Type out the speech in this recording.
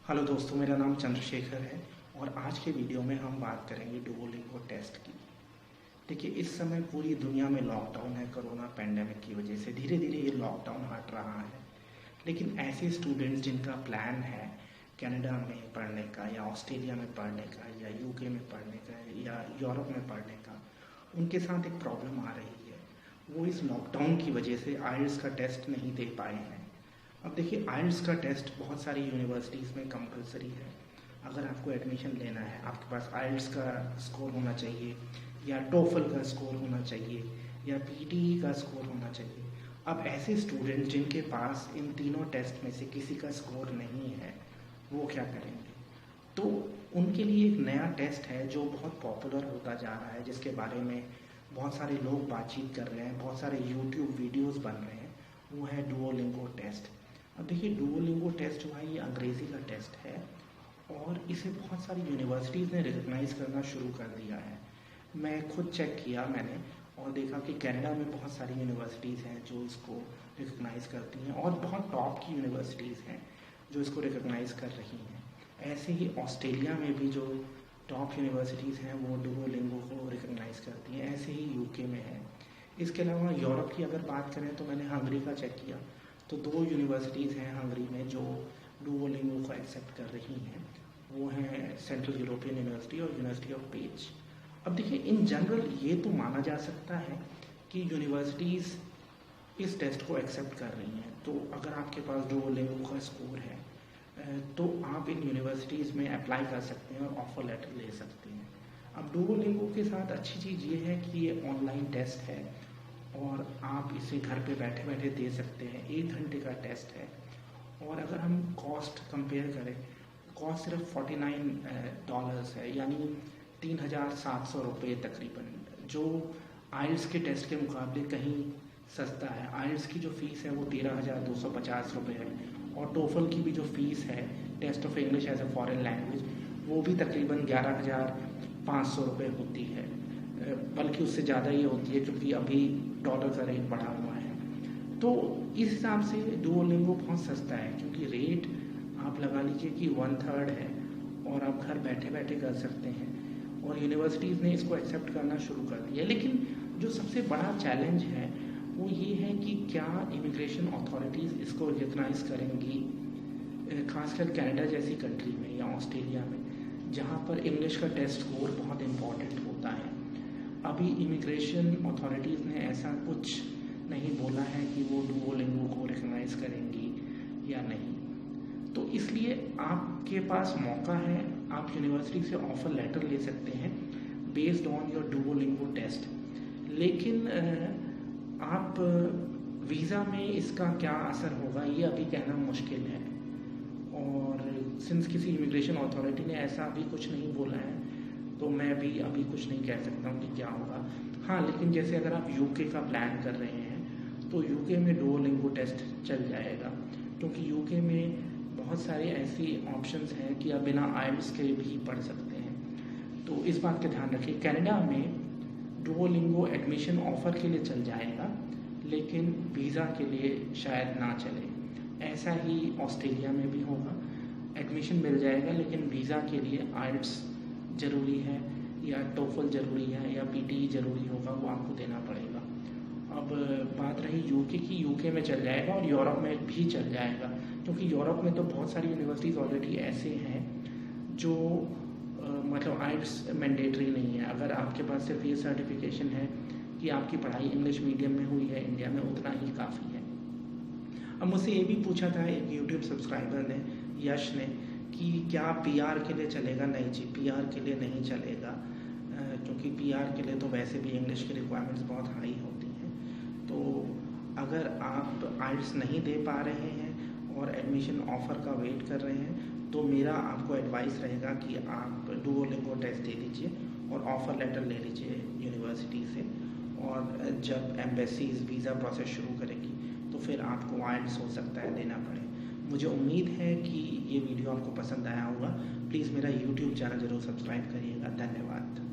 Hello दोस्तों, मेरा नाम चंद्रशेखर है और आज के वीडियो में हम बात करेंगे डुओलिंगो टेस्ट की। देखिए, इस समय पूरी दुनिया में लॉकडाउन है कोरोना पैंडेमिक की वजह से। धीरे धीरे ये लॉकडाउन हट रहा है, लेकिन ऐसे स्टूडेंट्स जिनका प्लान है कनाडा में पढ़ने का या ऑस्ट्रेलिया में पढ़ने का या यूके में पढ़ने का या यूरोप में पढ़ने का, उनके साथ एक प्रॉब्लम आ रही है। वो इस लॉकडाउन की वजह से आइल्स का टेस्ट नहीं दे पाए हैं। अब देखिए, आइल्स का टेस्ट बहुत सारी यूनिवर्सिटीज़ में कंपलसरी है। अगर आपको एडमिशन लेना है, आपके पास आइल्स का स्कोर होना चाहिए या टोफल का स्कोर होना चाहिए या पीटीई का स्कोर होना चाहिए। अब ऐसे स्टूडेंट जिनके पास इन तीनों टेस्ट में से किसी का स्कोर नहीं है, वो क्या करेंगे? तो उनके लिए एक नया टेस्ट है जो बहुत पॉपुलर होता जा रहा है, जिसके बारे में बहुत सारे लोग बातचीत कर रहे हैं, बहुत सारे यूट्यूब वीडियोस बन रहे हैं। वो है डुओलिंगो टेस्ट। अब देखिए, डुओलिंगो टेस्ट जो है ये अंग्रेज़ी का टेस्ट है और इसे बहुत सारी यूनिवर्सिटीज़ ने रिकग्नाइज़ करना शुरू कर दिया है। मैं खुद चेक किया मैंने और देखा कि कनाडा में बहुत सारी यूनिवर्सिटीज़ हैं जो इसको रिकग्नाइज़ करती हैं और बहुत टॉप की यूनिवर्सिटीज़ हैं जो इसको रिकग्नाइज़ कर रही हैं। ऐसे ही ऑस्ट्रेलिया में भी जो टॉप यूनिवर्सिटीज़ हैं वो डुओलिंगो को रिकग्नाइज़ करती हैं। ऐसे ही यूके में है। इसके अलावा यूरोप की अगर बात करें तो मैंने हंगरी का चेक किया, तो 2 यूनिवर्सिटीज़ हैं हंगरी में जो डुओलिंगो को एक्सेप्ट कर रही हैं। वो हैं सेंट्रल यूरोपियन यूनिवर्सिटी और यूनिवर्सिटी ऑफ पेज। अब देखिए, इन जनरल ये तो माना जा सकता है कि यूनिवर्सिटीज़ इस टेस्ट को एक्सेप्ट कर रही हैं। तो अगर आपके पास डुओलिंगो का स्कोर है तो आप इन यूनिवर्सिटीज़ में अप्लाई कर सकते हैं और ऑफ़र लेटर ले सकते हैं। अब डुओलिंगो के साथ अच्छी चीज़ ये है कि ये ऑनलाइन टेस्ट है और आप इसे घर पे बैठे बैठे दे सकते हैं। 1 घंटे का टेस्ट है और अगर हम कॉस्ट कंपेयर करें, कॉस्ट सिर्फ $49 है, यानी 3,700 रुपये तकरीबन, जो आइल्स के टेस्ट के मुकाबले कहीं सस्ता है। आइल्स की जो फ़ीस है वो 13,250 रुपये है और टोफल की भी जो फ़ीस है, test of English as a foreign language, वो भी तकरीबन 11,500 रुपये होती है। बल्कि उससे ज़्यादा ये होती है क्योंकि अभी डॉलर का रेट बढ़ा हुआ है। तो इस हिसाब से डुओलिंगो बहुत सस्ता है, क्योंकि रेट आप लगा लीजिए कि 1/3 है और आप घर बैठे बैठे कर सकते हैं और यूनिवर्सिटीज़ ने इसको एक्सेप्ट करना शुरू कर दिया। लेकिन जो सबसे बड़ा चैलेंज है वो ये है कि क्या इमिग्रेशन अथॉरिटीज़ इसको रिकग्नाइज़ करेंगी, खासकर कनाडा जैसी कंट्री में या ऑस्ट्रेलिया में, जहाँ पर इंग्लिश का टेस्ट स्कोर बहुत इम्पॉर्टेंट होता है। अभी इमिग्रेशन अथॉरिटीज़ ने ऐसा कुछ नहीं बोला है कि वो डुओलिंगो को रिकग्नाइज़ करेंगी या नहीं। तो इसलिए आपके पास मौका है, आप यूनिवर्सिटी से ऑफ़र लेटर ले सकते हैं based on your Duolingo test. लेकिन आप वीज़ा में इसका क्या असर होगा ये अभी कहना मुश्किल है, और सिंस किसी इमिग्रेशन अथॉरिटी ने ऐसा अभी कुछ नहीं बोला है तो मैं भी अभी कुछ नहीं कह सकता हूँ कि क्या होगा। हाँ, लेकिन जैसे अगर आप यूके का प्लान कर रहे हैं तो यूके में डुओलिंगो टेस्ट चल जाएगा, क्योंकि यूके में बहुत सारे ऐसी ऑप्शंस हैं कि आप बिना आइल्स के भी पढ़ सकते हैं। तो इस बात का ध्यान रखिए। कनाडा में डुओलिंगो एडमिशन ऑफ़र के लिए चल जाएगा, लेकिन वीज़ा के लिए शायद ना चले। ऐसा ही ऑस्ट्रेलिया में भी होगा, एडमिशन मिल जाएगा लेकिन वीज़ा के लिए आइल्स ज़रूरी है या टोफल ज़रूरी है या पीटीई ज़रूरी होगा, वो आपको देना पड़ेगा। अब बात रही यूके की, यूके में चल जाएगा और यूरोप में भी चल जाएगा, क्योंकि यूरोप में तो बहुत सारी यूनिवर्सिटीज़ ऑलरेडी ऐसे हैं जो मतलब आइल्स मैंडेटरी नहीं है। अगर आपके पास सिर्फ ये सर्टिफिकेशन है कि आपकी पढ़ाई इंग्लिश मीडियम में हुई है इंडिया में, उतना ही काफ़ी है। अब मुझसे ये भी पूछा था एक यूट्यूब सब्सक्राइबर ने, यश ने, कि क्या पीआर के लिए चलेगा? नहीं जी, पीआर के लिए नहीं चलेगा, क्योंकि पीआर के लिए तो वैसे भी इंग्लिश की रिक्वायरमेंट्स बहुत हाई होती हैं। तो अगर आप आइल्स नहीं दे पा रहे हैं और एडमिशन ऑफ़र का वेट कर रहे हैं तो मेरा आपको एडवाइस रहेगा कि आप डुओलिंगो टेस्ट दे दीजिए और ऑफ़र लेटर ले लीजिए यूनिवर्सिटी से, और जब एम्बेसीज़ वीज़ा प्रोसेस शुरू करेगी तो फिर आपको आइल्स हो सकता है देना पड़े। मुझे उम्मीद है कि ये वीडियो आपको पसंद आया होगा। प्लीज़ मेरा यूट्यूब चैनल ज़रूर सब्सक्राइब करिएगा। धन्यवाद।